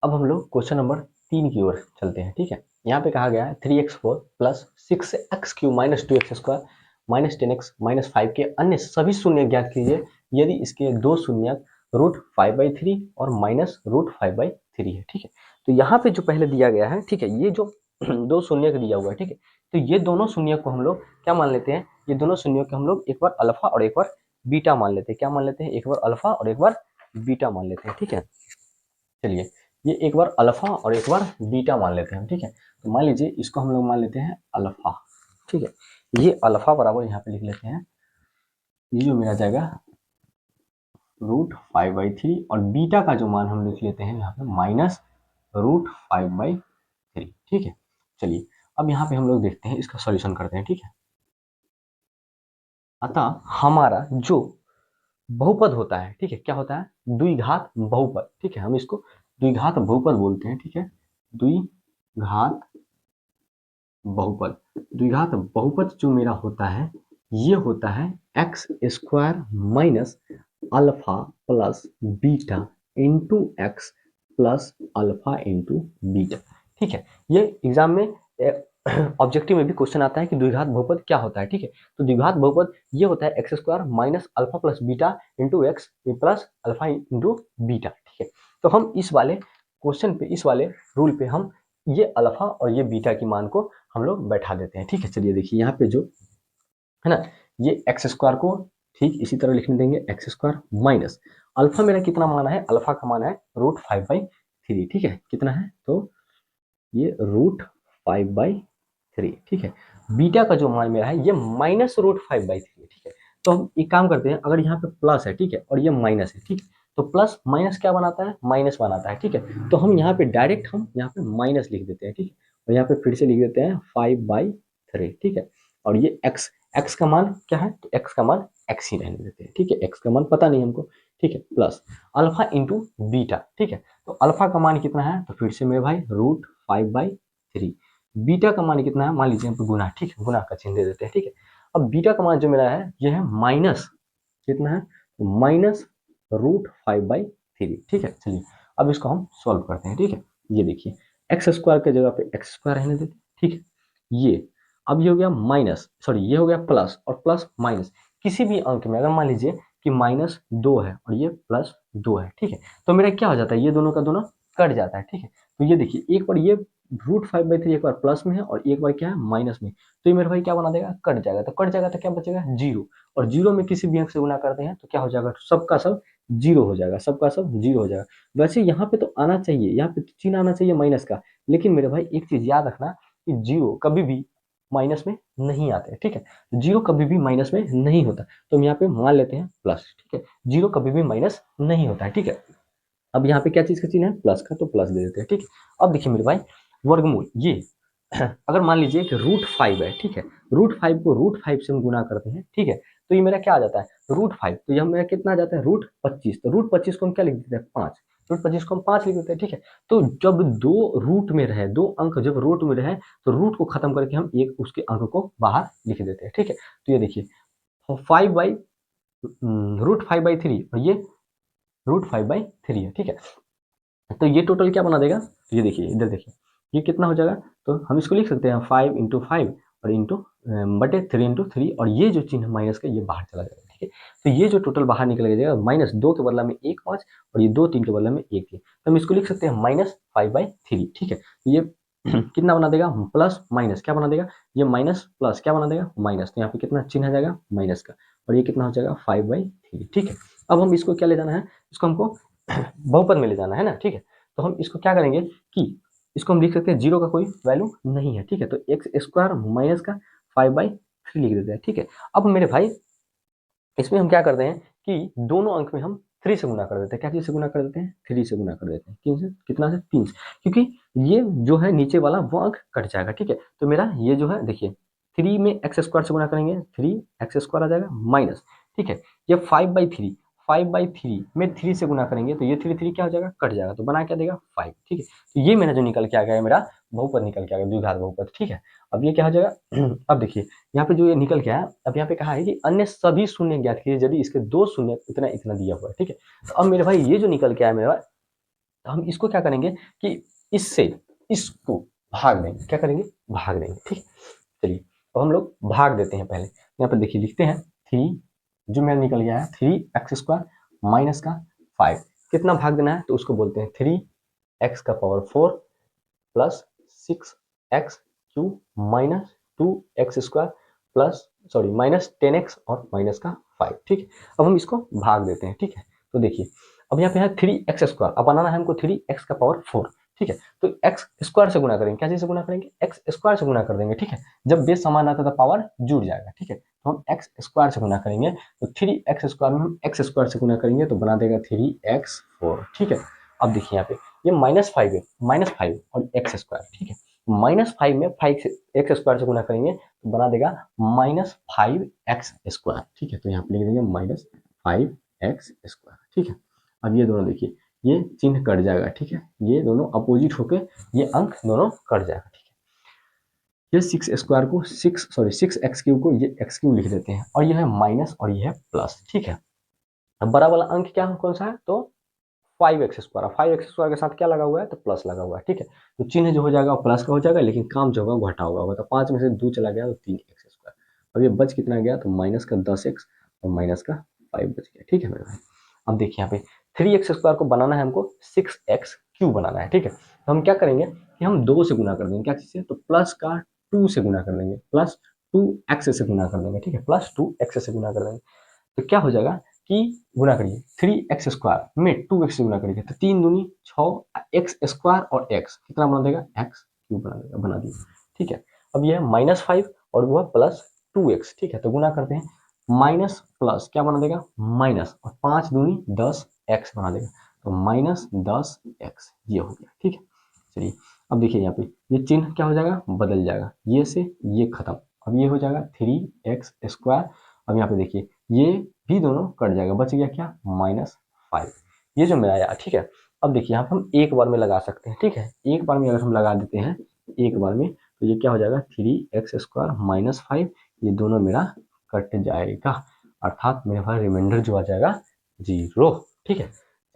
[SPEAKER 1] अब हम लोग क्वेश्चन नंबर 3 की ओर चलते हैं, ठीक है। यहाँ पे कहा गया है 3x4 plus 6x³ minus 2x² minus 10x minus 5 के अन्य सभी शून्य ज्ञात कीजिए यदि इसके दो शून्यक √5/3 और माइनस √5/3 है, ठीक है। तो यहाँ पे जो पहले दिया गया है, ठीक है, ये जो दो शून्यक दिया हुआ है, ठीक है, तो ये दोनों शून्यक को हम लोग क्या मान लेते हैं, ये दोनों शून्यक को हम लोग एक बार अल्फा और एक बार बीटा मान लेते हैं। क्या मान लेते हैं? एक बार अल्फा और एक बार बीटा मान लेते हैं, ठीक है। चलिए ये एक बार अल्फा और एक बार बीटा मान लेते हैं, ठीक है। तो मान लीजिए इसको हम लोग मान लेते हैं अल्फा, ठीक है। ये अल्फा बराबर यहाँ पे लिख लेते हैं, ये जो मेरा जाएगा √5/3 और बीटा का जो मान हम लिख लेते हैं यहाँ पे माइनस √5/3, ठीक है। चलिए अब यहाँ पे हम लोग देखते हैं, इसका सॉल्यूशन करते हैं, ठीक है। अतः हमारा जो बहुपद होता है, ठीक है, क्या होता है? द्विघात बहुपद, ठीक है। हम इसको द्विघात बहुपद बोलते हैं, ठीक है। द्विघात बहुपद जो मेरा होता है ये होता है x² minus alpha plus beta into x plus alpha into beta, ठीक है। ये एग्जाम में ऑब्जेक्टिव में भी क्वेश्चन आता है कि द्विघात बहुपद क्या होता है, ठीक है। तो द्विघात बहुपद ये होता है x² minus alpha plus beta into x plus alpha into beta, ठीक है। तो हम इस वाले क्वेश्चन पे, इस वाले रूल पे हम ये अल्फा और ये बीटा की मान को हम लोग बैठा देते हैं, ठीक है। चलिए देखिए यहाँ पे जो है ना, ये x² को ठीक इसी तरह लिखने देंगे, x² माइनस अल्फा मेरा कितना माना है? अल्फा का मान है √5/3, ठीक है। कितना है? तो ये √5/3, ठीक है। बीटा का जो मान मेरा है ये माइनस √5/3, ठीक है। तो हम एक काम करते हैं, अगर यहाँ पे प्लस है, ठीक है, और ये माइनस है, ठीक है, तो प्लस माइनस क्या बनाता है? माइनस बनाता है, ठीक है। तो हम यहाँ पे डायरेक्ट हम यहाँ पे माइनस लिख देते हैं, ठीक है। और यहाँ पे फिर से लिख देते हैं 5/3, ठीक है। और ये एक्स का मान क्या है? तो एक्स का मान एक्स ही रहने देते हैं, ठीक है। एक्स का मान पता नहीं हमको, ठीक है। प्लस अल्फा इंटू बीटा, ठीक है। तो अल्फा का मान कितना है? तो फिर से मेरे भाई √5/3। बीटा का मान कितना है? मान लीजिए हम पे गुना, ठीक है, गुना का चिन्ह दे देते हैं, ठीक है। अब बीटा का मान जो मेरा है ये है माइनस कितना है? तो माइनस √5/3, ठीक है। चलिए अब इसको हम सॉल्व करते हैं, ठीक है। ये देखिए x² के जगह पे x² रहने देते, ठीक है। ये अब ये हो गया माइनस, सॉरी ये हो गया प्लस, और प्लस माइनस किसी भी अंक में अगर मान लीजिए कि -2 है और ये +2 है, ठीक है, तो मेरा क्या हो जाता है? ये दोनों का दोनों कट जाता है, ठीक है। तो ये देखिए एक बार ये √5/3 एक बार प्लस में है और एक बार क्या है? माइनस में। तो ये मेरे भाई क्या बना देगा? कट जाएगा। तो कट जाएगा तो क्या बचेगा? 0। और 0 में किसी भी अंक से गुना करते हैं तो क्या हो जाएगा? सबका सब 0 हो जाएगा, सबका सब 0 हो जाएगा। वैसे यहाँ पे तो आना चाहिए, यहाँ पे तो चिन्ह आना चाहिए माइनस का, लेकिन मेरे भाई एक चीज याद रखना कि 0 कभी भी माइनस में नहीं आते, ठीक है। 0 कभी भी माइनस में नहीं होता, तो हम यहाँ पे मान लेते हैं प्लस, ठीक है। 0 कभी भी माइनस नहीं होता है, ठीक है। अब यहाँ पे क्या चीज का चिन्ह है? प्लस का, तो प्लस दे देते हैं, ठीक है। अब देखिए मेरे भाई वर्गमूल ये अगर मान लीजिए कि √5 है, ठीक है, √5 को √5 से हम गुना करते हैं, ठीक है, तो ये मेरा क्या आ जाता है? √5, तो ये मेरा कितना आ जाता है? √25। तो √25 को हम क्या लिख देते हैं? 5। √25 को हम 5 लिख देते हैं, ठीक है। तो जब दो रूट में रहे, दो अंक जब रूट में रहे तो रूट को खत्म करके हम एक उसके अंक को बाहर लिख देते हैं, ठीक है। तो ये देखिए 5/√5/3 और ये √5/3 है, ठीक है। तो ये टोटल क्या बना देगा? तो ये देखिए इधर देखिए ये कितना हो जाएगा? तो हम इसको लिख सकते हैं 5 × 5 और इंटू बटे 3 × 3, और ये जो चिन्ह माइनस का ये बाहर चला जाएगा, ठीक है। तो ये जो टोटल बाहर निकल जाएगा -2 के बदला में 1 5 और ये 2 3 के बदला में 1 3, तो हम इसको लिख सकते हैं -5/3, ठीक है। तो ये कितना बना देगा? प्लस माइनस क्या बना देगा? ये माइनस प्लस क्या बना देगा? माइनस। तो यहाँ पे कितना चिन्ह आ जाएगा? माइनस का, और ये कितना हो जाएगा? 5/3, ठीक है। अब हम इसको क्या ले जाना है? इसको हमको बहुपद में ले जाना है ना, ठीक है। तो हम इसको क्या करेंगे कि इसको हम लिख सकते हैं 0 का कोई वैल्यू नहीं है, ठीक है। तो x² माइनस का 3 लिख देते हैं, ठीक है। अब मेरे भाई इसमें हम क्या करते हैं कि दोनों अंक में हम 3 से गुना कर देते हैं। क्या चीज से गुना कर देते हैं? 3 से गुना कर देते हैं। किन से? कितना से? 3 से। क्योंकि ये जो है नीचे वाला वो अंक कट जाएगा, ठीक है। तो मेरा ये जो है देखिए 3 में एक्स स्क्वायर से गुना करेंगे, 3x² आ जाएगा माइनस, ठीक है। ये 5/3, 5/3 में 3 से गुना करेंगे तो ये 3 क्या हो जाएगा? कट जाएगा, तो बना क्या देगा? 5, ठीक है। तो ये मेरा जो निकल के आ गया है, मेरा बहुपद निकल के आ गया, द्विघात बहुपद, ठीक है। अब ये क्या हो जाएगा? अब देखिए यहाँ पे जो ये निकल के आया, अब यहाँ पे कहा है कि अन्य सभी शून्य ज्ञात कीजिए यदि इसके 2 शून्य इतना इतना दिया हुआ है, ठीक है। तो अब मेरे भाई ये जो निकल के आया मेरा, तो हम इसको क्या करेंगे कि इससे इसको भाग देंगे। क्या करेंगे? भाग देंगे, ठीक है। चलिए तो हम लोग भाग देते हैं। पहले यहाँ पे देखिए लिखते हैं 3, जो मेरा निकल गया है 3x² माइनस का 5। कितना भाग देना है? तो उसको बोलते हैं 3x⁴ plus 6x³ minus 2x² plus sorry minus 10x और माइनस का 5, ठीक है। अब हम इसको भाग देते हैं, ठीक है। तो देखिए अब यहाँ पे है 3x², अब बनाना है हमको 3x⁴, ठीक है। तो x² से गुना करेंगे। क्या चीज से गुना करेंगे? x² से गुना कर देंगे, ठीक है। जब बेस समान आता है तो पावर जुड़ जाएगा, ठीक है। तो हम x² से गुना करेंगे, तो 3x² में हम x² से गुना करेंगे तो बना देगा 3x⁴, ठीक है। अब देखिए यहाँ पे ये -5 है, -5 और x², ठीक है। -5 में 5 से x² से गुना करेंगे तो बना देगा -5x², ठीक है। तो यहाँ पे लिख देंगे -5x², ठीक है। अब ये दोनों देखिए ये चिन्ह कट जाएगा, ठीक है। ये दोनों अपोजिट होके ये अंक दोनों कट जाएगा, ठीक है। ये 6² को 6x³ को ये x³ लिख देते हैं, और ये है माइनस और ये है प्लस, ठीक है। अब बड़ा वाला अंक क्या है, कौन सा है? तो 5x², 5x² के साथ क्या लगा हुआ है? तो प्लस लगा हुआ है, ठीक है। तो चिन्ह जो हो जाएगा वो प्लस का हो जाएगा, लेकिन काम जो होगा वो घटा होगा। तो 5 में से 2 चला गया तो 3x²। अब ये बच कितना गया? तो माइनस का 10x और माइनस का 5 बच गया, ठीक है मेरे भाई। अब देखिए यहाँ पे 3x² को बनाना है हमको 6x³ बनाना है, ठीक है। तो हम क्या करेंगे कि हम 2 से गुना कर देंगे। क्या चीज से? तो प्लस का 2 से गुना कर देंगे, प्लस 2x से गुना कर देंगे, ठीक है। प्लस 2x से गुना कर देंगे तो क्या हो जाएगा कि गुना करिए 3x² में 2x से गुना करिए तो 3 दूनी 6 x² और x कितना बना देगा? x³ बना देगा, बना दिया, ठीक है। अब ये है -5 और वो है +2x, ठीक है। तो गुना करते हैं, माइनस प्लस क्या बना देगा? माइनस, और 5 दूनी 10x बना देगा, तो -10x ये हो गया, ठीक है। चलिए अब देखिए यहाँ पे ये चिन्ह क्या हो जाएगा? बदल जाएगा, ये से ये खत्म। अब ये हो जाएगा 3x²। अब यहाँ पे देखिए ये भी दोनों कट जाएगा, बच गया क्या? -5। ये जो मेरा आया, ठीक है। अब देखिए यहाँ पे हम एक बार में लगा सकते हैं, ठीक है। एक बार में अगर हम लगा देते हैं एक बार में तो ये क्या हो जाएगा? 3x² - 5, ये दोनों मेरा कट जाएगा, अर्थात मेरे पास रिमाइंडर जो आ जाएगा 0, ठीक है।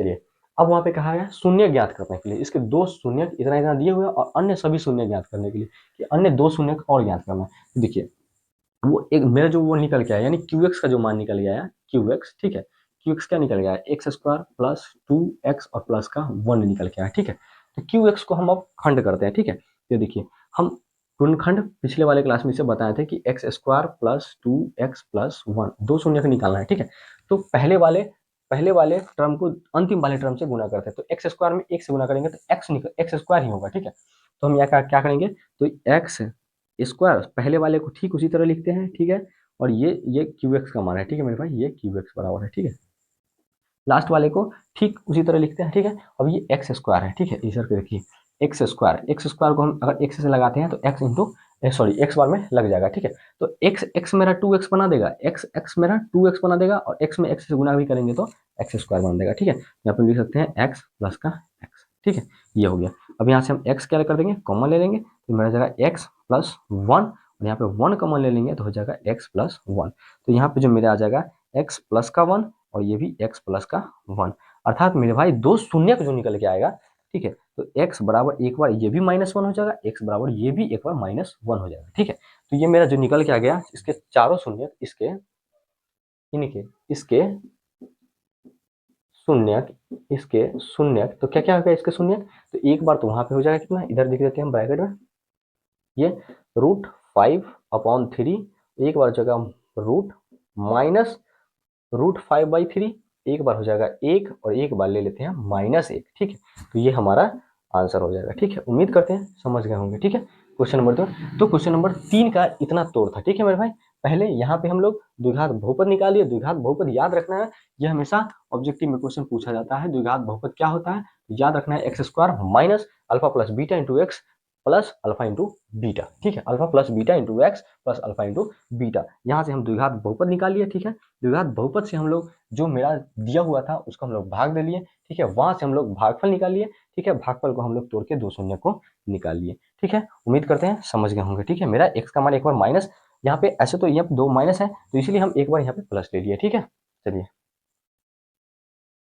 [SPEAKER 1] चलिए अब वहां पे कहा है शून्य ज्ञात करने के लिए, इसके 2 शून्य इतना इतना दिए हुए और अन्य सभी शून्य ज्ञात करने के लिए कि अन्य 2 शून्य और ज्ञात करना है। तो देखिए वो एक मेरा जो वो निकल के आया, यानी QX का जो मान निकल गया है, QX, ठीक है। QX क्या निकल गया है? x² प्लस 2x और प्लस का 1 निकल के आया, ठीक है। तो QX को हम अब खंड करते हैं, ठीक है। ये देखिए हम गुणनखंड पिछले वाले क्लास में से बताए थे कि x² प्लस 2x प्लस 1 2 शून्य का निकालना है, ठीक है। तो पहले वाले टर्म को अंतिम वाले टर्म से गुना करते हैं, तो x² में 1 से गुना करेंगे तो x² ही होगा, ठीक है। तो हम यहाँ क्या करेंगे? तो x² पहले वाले को ठीक उसी तरह लिखते हैं, ठीक है। और ये QX का मान है, ठीक है मेरे भाई, ये QX बराबर है, ठीक है। लास्ट वाले को ठीक उसी तरह लिखते हैं, ठीक है। अब ये x² है, ठीक है। इधर पे देखिए x² को हम अगर x से लगाते हैं तो x इंटू सॉरी x बार में लग जाएगा, ठीक है। तो x मेरा 2x बना देगा, x मेरा 2x बना देगा, और x में x से गुना भी करेंगे तो x² बना देगा, ठीक है। यहाँ पे लिख सकते हैं x प्लस का x, ठीक है। ये हो गया। अब यहाँ से हम x क्या कर देंगे? कॉमन ले लेंगे, तो मेरा जाएगा x प्लस 1, और यहाँ पे 1 कॉमन ले लेंगे तो हो जाएगा x प्लस 1। तो यहाँ पे जो मेरा आ जाएगा x प्लस का 1 और ये भी x प्लस का 1, अर्थात मेरे भाई 2 शून्य जो निकल के आएगा, ठीक है। तो x बराबर एक बार ये भी -1 हो जाएगा, x बराबर ये भी एक बार -1 हो जाएगा, ठीक है। तो ये मेरा जो निकल के आ गया, इसके चारों शून्य इसके शून्य, इसके शून्य, तो क्या क्या हो गया इसके शून्य? तो एक बार तो वहां पे हो जाएगा, कितना इधर लिख देते हैं हम ब्रैकेट में, ये √5/3, एक बार हो जाएगा √5/3, एक बार हो जाएगा 1 और एक बार ले लेते हैं -1, ठीक है। तो ये हमारा आंसर हो जाएगा, ठीक है। उम्मीद करते हैं समझ गए होंगे, ठीक है। क्वेश्चन नंबर 2, तो क्वेश्चन नंबर 3 का इतना तोड़ था, ठीक है मेरे भाई। पहले यहाँ पे हम लोग द्विघात बहुपद निकालिए। द्विघात बहुपद याद रखना है, ये हमेशा ऑब्जेक्टिव में क्वेश्चन पूछा जाता है। द्विघात बहुपद क्या होता है, याद रखना है x square minus alpha plus beta into x plus alpha into beta. ठीक है, alpha plus beta into x plus alpha into beta. यहाँ से हम द्विघात बहुपद निकालिए। ठीक है, द्विघात बहुपद से हम लोग जो मेरा दिया हुआ था उसको हम लोग भाग दे लिए। ठीक है, वहां से हम लोग भागफल निकालिए। ठीक है, भागफल को हम लोग तोड़ के 2 शून्य को निकाल लिए। ठीक है, उम्मीद करते हैं समझ गए होंगे। ठीक है, मेरा एक्स का मान एक बार माइनस, यहाँ पे ऐसे तो यहाँ पे 2 माइनस है तो इसीलिए हम एक बार यहाँ पे प्लस ले लिए। ठीक है, चलिए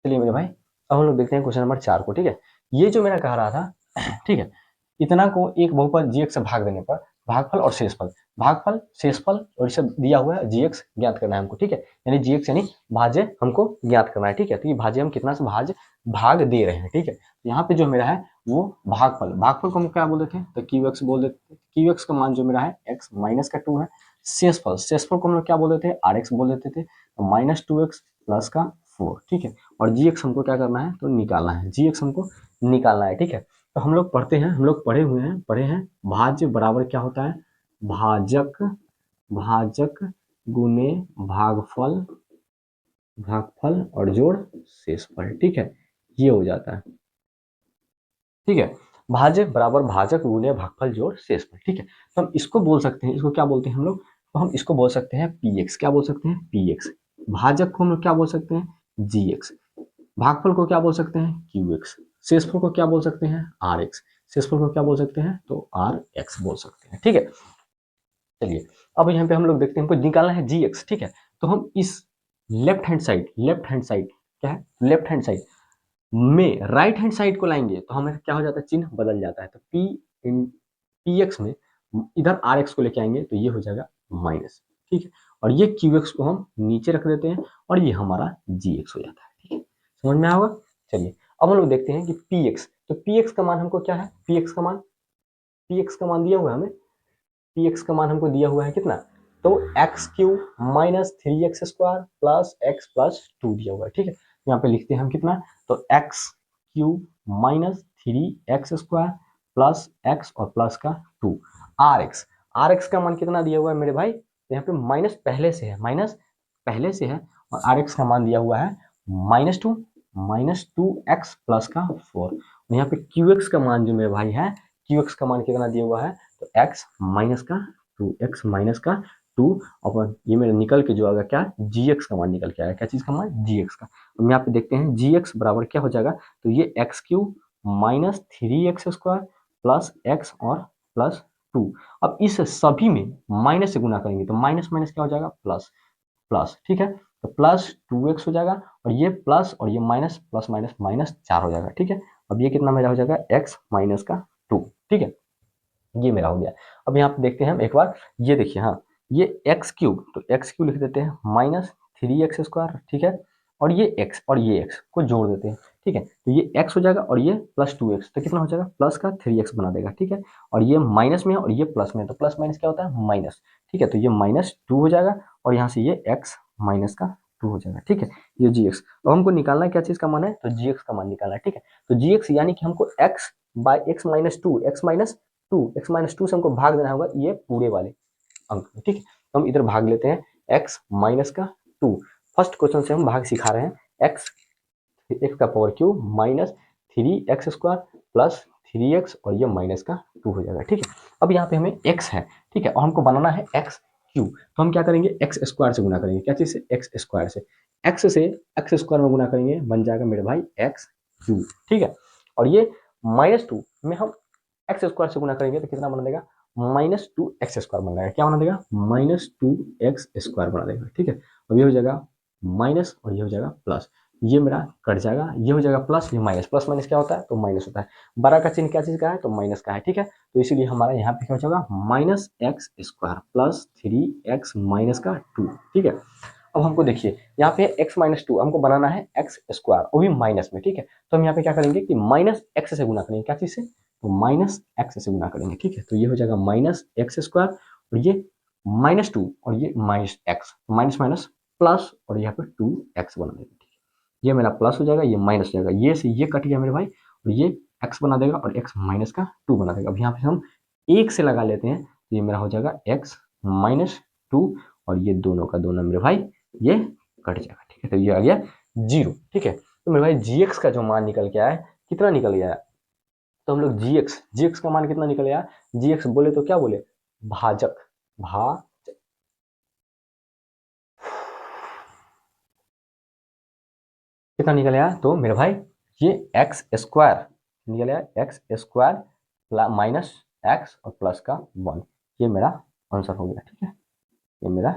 [SPEAKER 1] चलिए मेरे भाई, अब हम लोग देखते हैं क्वेश्चन नंबर 4 को। ठीक है, ये जो मेरा कह रहा था ठीक है, इतना को एक बहुपद जी से भाग देने पर भागफल और शेषफल, भागफल शेषफल और इसे दिया हुआ है जी ज्ञात करना है हमको। ठीक है, यानी जी यानी भाज्य हमको ज्ञात करना है। ठीक है, तो ये भाज्य हम कितना से भाग दे रहे हैं। ठीक है, तो यहाँ पे जो मेरा है वो भागफल, भागफल को हम क्या बोल देते हैं, तो क्यू एक्स बोल देते हैं। क्यू एक्स का मान जो मेरा है एक्स माइनस का 2 है। शेषफल, शेषफल को हम लोग क्या बोल देते हैं, आर एक्स बोल देते थे, तो माइनस 2x प्लस का 4। ठीक है, और जी एक्स हमको क्या करना है, तो निकालना है, जी एक्स हमको निकालना है। ठीक है, तो हम लोग पढ़ते हैं, हम लोग पढ़े हैं भाज्य बराबर क्या होता है, भाजक, भाजक गुने भागफल, भागफल और जोड़ शेषफल। ठीक है, ये हो जाता है। ठीक है, भाज्य बराबर भाजक गुने भागफल जोड़ शेषफल। ठीक है, तो हम इसको बोल सकते हैं, इसको क्या बोलते हैं हम लोग, तो हम इसको बोल सकते हैं पी एक्स। क्या बोल सकते हैं, पी एक्स। भाजक को हम लोग क्या बोल सकते हैं, जी एक्स। भागफल को क्या बोल सकते हैं, क्यू एक्स। शेषफल को क्या बोल सकते हैं, आर एक्स। शेषफल को क्या बोल सकते हैं, तो आर एक्स बोल सकते हैं। ठीक है, चलिए अब यहाँ पे हम लोग देखते हैं, हमको निकालना है जी एक्स। ठीक है, तो हम इस left hand side, left hand side क्या है, लेफ्ट हैंड साइड में राइट हैंड साइड को लाएंगे तो हमें क्या हो जाता है, चिन्ह बदल जाता है। तो पी एक्स में इधर आर एक्स को लेके आएंगे तो ये हो जाएगा माइनस। ठीक है, और ये क्यू एक्स को हम नीचे रख देते हैं और ये हमारा जी एक्स हो जाता है। ठीक है, समझ में आएगा। चलिए अब हम लोग देखते हैं कि पी एक्स, तो पी एक्स का मान हमको क्या है, पी एक्स का मान, पी एक्स का मान दिया हुआ है हमें, पी एक्स का मान हमको दिया हुआ है कितना, तो x Q minus 3x square plus x plus 2 दिया हुआ है। ठीक है, यहाँ पे लिखते हैं हम कितना, तो x Q minus 3x square plus x और प्लस का 2 आर एक्स। आर एक्स का मान कितना दिया हुआ है मेरे भाई, तो यहाँ पे माइनस पहले से है, माइनस पहले से है, और आर एक्स का मान दिया हुआ है -2, -2x प्लस का 4। और यहाँ पे क्यू एक्स का मान जो मेरे भाई है, क्यू एक्स का मान कितना दिया हुआ है, तो x माइनस का 2, x माइनस का 2 और ये मेरा निकल के जो आएगा क्या, जी एक्स का मान निकल के आएगा, क्या चीज का मान, जी एक्स का। हम यहाँ पे देखते हैं जी एक्स बराबर क्या हो जाएगा, तो ये x Q minus 3x square plus x और प्लस 2। अब इस सभी में माइनस से गुना करेंगे तो माइनस माइनस क्या हो जाएगा, प्लस प्लस। ठीक है, तो प्लस 2x हो जाएगा और ये प्लस और ये माइनस, प्लस माइनस माइनस 4 हो जाएगा। ठीक है, अब ये कितना मेरा हो जाएगा, x माइनस का 2। ठीक है, ये मेरा हो गया। अब यहाँ पे देखते हैं हम एक बार, ये देखिए, हाँ ये एक्स क्यूब, तो एक्स क्यूब लिख देते हैं माइनस 3x स्क्वायर। ठीक है, और ये x और ये x को जोड़ देते हैं। ठीक है, तो ये x हो जाएगा और ये प्लस 2x, तो कितना हो जाएगा, प्लस का 3x बना देगा। ठीक है, और ये माइनस में है और ये प्लस में है, तो प्लस माइनस क्या होता है, माइनस। ठीक है, तो ये -2 हो जाएगा और यहाँ से ये x माइनस का 2 हो जाएगा। ठीक है, ये जी एक्स। अब हमको निकालना है क्या चीज का मान है, तो जी एक्स का मान निकालना है। ठीक है, तो जी एक्स यानी कि हमको x by x minus 2, x minus 2 से हमको भाग देना होगा ये पूरे वाले अंक में। ठीक है, तो हम इधर भाग लेते हैं x माइनस का 2। फर्स्ट क्वेश्चन से हम भाग सिखा रहे हैं, x का power Q minus 3x square plus 3x और ये माइनस का 2 हो जाएगा। ठीक है, अब यहाँ पे हमें x है। ठीक है, और हमको बनाना है x क्यू, तो हम क्या करेंगे, x स्क्वायर से गुना करेंगे, क्या चीज से, x स्क्वायर से। x से x स्क्वायर में गुना करेंगे, बन जाएगा मेरे भाई x क्यू। ठीक है, और ये -2 में हम एक्स स्क्वायर से गुना करेंगे तो कितना बना देगा, -2x स्क्वायर बन जाएगा। क्या बना देगा, -2x स्क्वायर बना देगा। ठीक है, अब ये हो जाएगा माइनस और ये हो जाएगा प्लस, ये मेरा कट जाएगा, ये हो जाएगा प्लस, ये माइनस, प्लस माइनस क्या होता है, तो माइनस होता है। बड़ा का चिन्ह क्या चीज का है, तो माइनस का है। ठीक है, तो इसीलिए हमारा यहाँ पे क्या हो जाएगा, -x square plus 3x minus का 2। ठीक है, अब हमको देखिए यहाँ पे x माइनस 2 हमको बनाना है x स्क्वायर, वो भी माइनस में। ठीक है, तो हम यहाँ पे क्या करेंगे कि माइनस एक्स से गुना करेंगे, क्या चीज से, तो माइनस एक्स से गुना करेंगे। ठीक है, तो ये हो जाएगा -x स्क्वायर और ये -2 और ये minus x, minus minus plus और यहाँ पे 2x बना देगा। ठीक है, ये मेरा प्लस हो जाएगा, ये माइनस हो जाएगा, ये से ये कट गया मेरे भाई और ये x बना देगा और x माइनस का 2 बना देगा। अब यहाँ पे हम 1 से लगा लेते हैं तो ये मेरा हो जाएगा x -2 और ये दोनों का दोनों मेरे भाई ये कट जाएगा, ठीक है। तो ये आ गया 0, ठीक है। तो मेरे भाई जी का जो मान निकल के आया कितना निकल गया, तो हम लोग जी एक्स का मान कितना निकल गया, जी एक्स बोले तो क्या बोले, भाजक, कितना निकल आया, तो मेरे भाई ये एक्स स्क्वायर निकल आया, एक्स स्क्वायर माइनस एक्स और प्लस का 1, ये मेरा आंसर हो गया, ठीक है। ये मेरा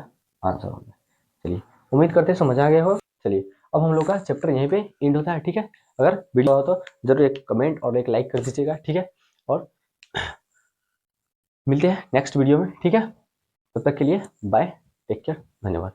[SPEAKER 1] आंसर हो गया। चलिए, उम्मीद करते हैं समझ आ गया हो। चलिए, अब हम लोग का चैप्टर यहीं पे एंड होता है, ठीक है। अगर वीडियो हो तो जरूर एक कमेंट और एक लाइक कर दीजिएगा, ठीक है। और मिलते हैं नेक्स्ट वीडियो में, ठीक है। तब तक के लिए बाय, टेक केयर, धन्यवाद।